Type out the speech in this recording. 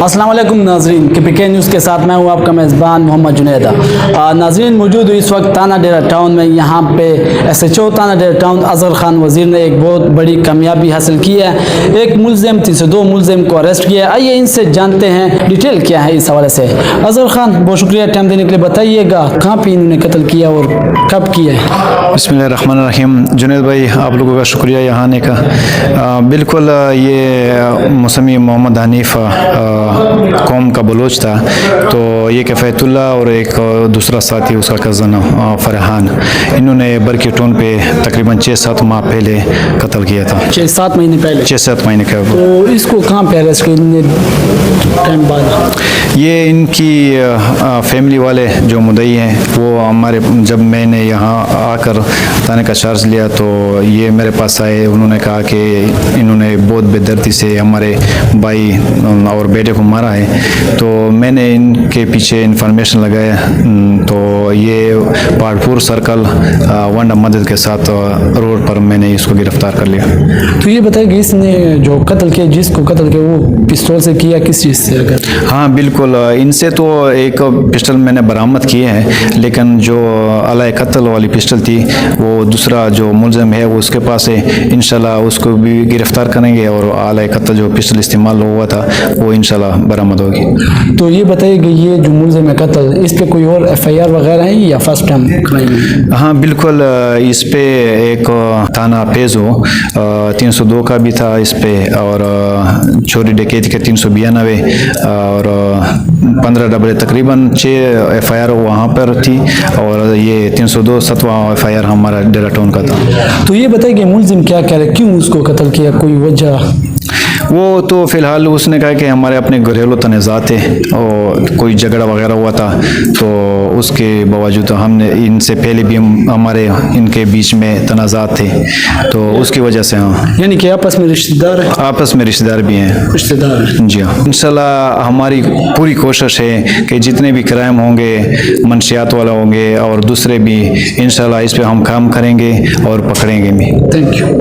अस्सलाम वालेकुम नाजरीन, KPK न्यूज़ के साथ मैं हूँ आपका मेज़बान मोहम्मद जुनैदा। नाजरीन, मौजूद हूँ इस वक्त थाना डेरा टाउन में। यहाँ पे SHO थाना डेरा टाउन अजहर खान वज़ीर ने एक बहुत बड़ी कामयाबी हासिल की है। एक मुलज़िम 302 मुलज़िम को अरेस्ट किया। आइए इनसे जानते हैं डिटेल क्या है इस हवाले से। अजहर खान, बहुत शुक्रिया टाइम देने के लिए। बताइएगा कहाँ पे इन्होंने कत्ल किया और कब किया है? बिस्मिल्लाहिर्रहमानिर्रहीम। जुनैद भाई, आप लोगों का शुक्रिया यहाँ आने का। बिल्कुल, ये मौसमी मोहम्मद हनीफ कौम का बलोच था। तो ये कैफ़ेतुल्ला और एक दूसरा साथी उसका कज़न फरहान, इन्होंने बरकी टोन पे तकरीबन 6-7 माह पहले कत्ल किया था। 6-7 महीने पहले? 6-7 महीने का। तो इसको कहाँ पे अरेस्ट किया टाइम बाद? ये इनकी फैमिली वाले जो मुद्दई हैं वो हमारे, जब मैंने यहाँ आकर थाने का चार्ज लिया तो ये मेरे पास आए। उन्होंने कहा कि इन्होंने बहुत बेदर्दी से हमारे भाई और बेटे को मारा है। तो मैंने इनके पीछे इंफॉर्मेशन लगाया तो ये पहाड़पुर सर्कल वंडा मदद के साथ रोड पर मैंने इसको गिरफ्तार कर लिया। तो ये बताइए कि इसने जो कत्ल किया, जिसको कत्ल किया, वो पिस्तौल से किया किस चीज़ से? अगर हाँ बिल्कुल, इनसे तो एक पिस्टल मैंने बरामद किए हैं, लेकिन जो अलाए कत्ल वाली पिस्टल थी वो दूसरा जो मुलज़िम है वो उसके पास है। इंशाल्लाह उसको भी गिरफ्तार करेंगे और अलाए कत्ल जो पिस्टल इस्तेमाल हुआ था वो इंशाल्लाह बरामद होगी। तो ये बताइए कि ये जो मुलज़िम है कत्ल, इस पे कोई और FIR वगैरह है या फर्स्ट टाइम क्राइम है? हाँ बिल्कुल, इस पे एक थाना पेज़ो 302 का भी था इस पे, और चोरी डकैती के 392 और 15 डबल तकरीबन 6 FIR वहाँ पर थी, और ये 302 7वां FIR हमारा डेरा टाउन का था। तो ये बताइए कि मुलज़िम क्या कह रहे, क्यों उसको कत्ल किया, कोई वजह? वो तो फ़िलहाल उसने कहा कि हमारे अपने घरेलू तनाज़ात थे और कोई झगड़ा वगैरह हुआ था, तो उसके बावजूद हमने इनसे पहले भी हमारे इनके बीच में तनाज़ात थे, तो उसकी वजह से। हाँ, यानी कि आपस में रिश्तेदार है? आपस में रिश्तेदार भी हैं। रिश्तेदार? जी हाँ, इंशाल्लाह हमारी पूरी कोशिश है कि जितने भी क्राइम होंगे, मनशियात वाला होंगे और दूसरे भी, इंशाल्लाह इस पे हम काम करेंगे और पकड़ेंगे भी। Thank you.